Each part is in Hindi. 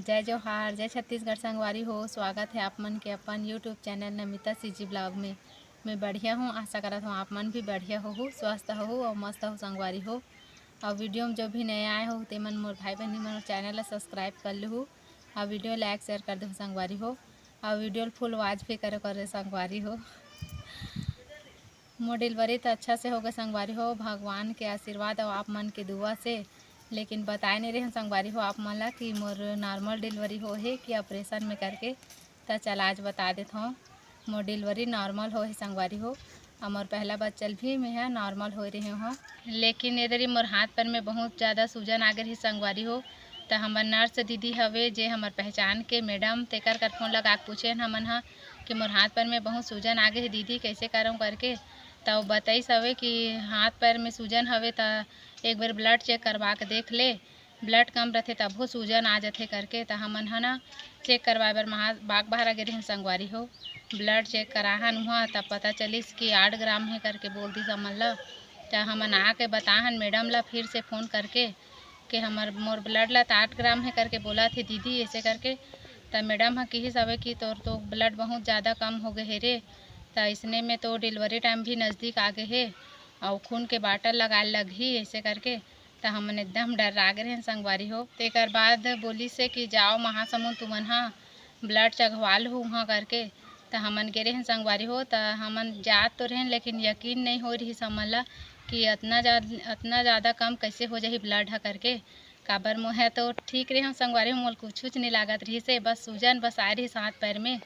जय जोहार, जय छत्तीसगढ़ संगवारी हो। स्वागत है आप मन के अपन YouTube channel Namita CG blog में। मैं बढ़िया हूँ, आशा करत हूँ आप मन भी बढ़िया हो, स्वस्थ हो और मस्त हो संगवारी हो। और वीडियो में जो भी नए आए हो ते मन मोर भाई बहनी मन चैनल ला सब्सक्राइब कर लूँ और वीडियो लाइक शेयर कर दो संगवारी हो। और वीडियो फुल वॉच भी करे संगवारी हो। मोर डिलीवरी तो अच्छा से हो गए संगवारी हो, भगवान के आशीर्वाद और आप मन के दुआ से। लेकिन बताए नहीं रहे संगवारी हो आप मन ला कि मोर नॉर्मल डिलीवरी हो है कि ऑपरेशन में करके। तो चल आज बता देता हूँ। मोर डिलीवरी नॉर्मल हो है संगवारी हो और मोर पहला बच्चल भी मैं है नॉर्मल हो रही हूँ। लेकिन इधर मोर हाथ पर में बहुत ज़्यादा सूजन आ गई संगवारी हो। तो हमार नर्स दीदी हवे जे हमार पहचान के मैडम तेकर कर फोन लगा के पूछे हमन हा कि मोर हाथ पर में बहुत सूजन आ गई दीदी कैसे करऊँ करके। तो बताइस हवे कि हाथ पैर में सूजन हवे तो एक बार ब्लड चेक करवा के देख ले, ब्लड कम रहते तब सूजन आ जाते करके। तो हमन है ना चेक करवाए बर बाग बहरा गे रही संगवारी हो। ब्लड चेक कराहन वहाँ तब पता चलिस कि 8 ग्राम है करके बोल दी हमन ला। तो हमन आके बताहन मैडम ला फिर से फ़ोन करके कि हमार मोर ब्लड ला 8 ग्राम है करके बोला थे दीदी ऐसे करके। तो मैडम हाँ कही हवे कि तोर तो ब्लड बहुत ज़्यादा कम हो गए है रे। तो इसने में तो डिलीवरी टाइम भी नज़दीक आ गए है और खून के बाटल लगा लगी ऐसे करके। तो हमन एकदम डर आ गए हैं संगवारी हो। तेकर बाद बोली से कि जाओ महासमुंद तुमन हाँ ब्लड चढ़वा लो वहाँ करके। तो हमन गे रहे संगवारी हो। तो हमन जात तो रहें लेकिन यकीन नहीं हो रही समझ ला कि इतना ज़्यादा कम कैसे हो जाही ब्लड है करके। काबर मोह तो ठीक रहे संगवारी हो, मोल कुछ नहीं लागत रही से, बस सूजन बस आ रही हाथ पैर में।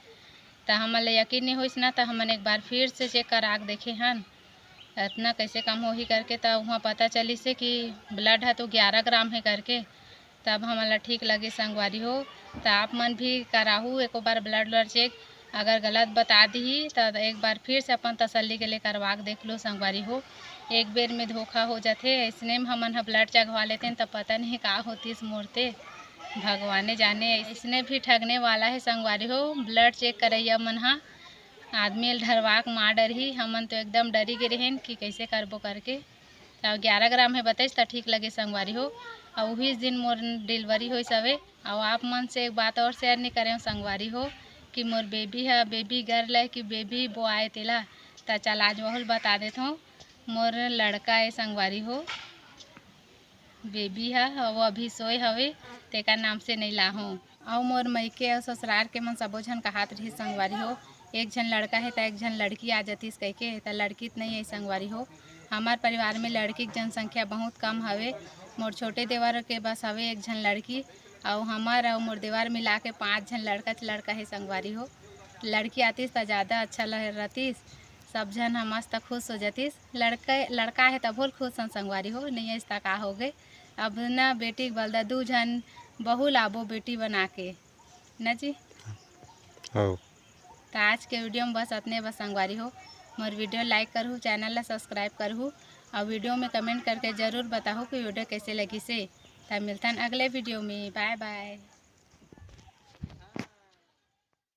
तो हमन ला यकीन नहीं होइस ना। तो हमन एक बार फिर से चेक करा के देखे हन इतना कैसे कम हो ही करके। तो वहाँ पता चली से कि ब्लड है तो 11 ग्राम है करके। तब हमारा ठीक लगे संगवारी हो। तो आप मन भी कराहू एक बार ब्लड चेक, अगर गलत बता दी तो एक बार फिर से अपन तसल्ली के लिए करवा के देख लो संगवारी हो। एक बेर में धोखा हो जाते, इसने में हमन ब्लड चढ़वा लेते हैं तो पता नहीं का होतीस मोरते भगवाने जाने। इसने भी ठगने वाला है संगवारी हो। ब्लड चेक करैया मन हा आदमी ढरवाक मार डरही, हमन तो एकदम डरी गे रहें कि कैसे करबो करके। तो 11 ग्राम है बताइस तो ठीक लगे संगवारी हो। और वही दिन मोर डिलीवरी होइस हवे। और आप मन से एक बात और शेयर नहीं करें संगवारी हो कि मोर बेबी है बेबी गर्ल है कि बेबी बॉय तेला। तो चल आज वही बता देता हूँ। मोर लड़का है संगवारी हो, बेबी है और वो अभी सोए हवे तेकर नाम से नहीं लाहूँ। और मोर मइके और ससुराल के मन सबो झन कहात रही संगवारी हो एक झन लड़का है तो एक झन लड़की आ जातीस कह के। तो लड़की तो नहीं है संगवारी हो। हमार परिवार में लड़की की जनसंख्या बहुत कम हवे। मोर छोटे देवर के बस हवे एक झन लड़की और हमार और मोर देवर मिला के 5 झन लड़का है संगवारी हो। लड़की आतीस तो ज़्यादा अच्छा रहतीस, सब झन हम मस्त खुश हो जातीस। लड़का है तब बहुत खुश संगवारी हो, नहीं ऐसा का हो गए। अब ना बेटी के बलदा 2 झन बहू लाबो बेटी बना के ना जी। तो आज के वीडियो में बस इतने बस संगवारी हो। मोर वीडियो लाइक करूँ, चैनल ला सब्सक्राइब करूँ और वीडियो में कमेंट करके ज़रूर बताओ कि वीडियो कैसे लगी से। तब मिलता है अगले वीडियो में। Bye bye.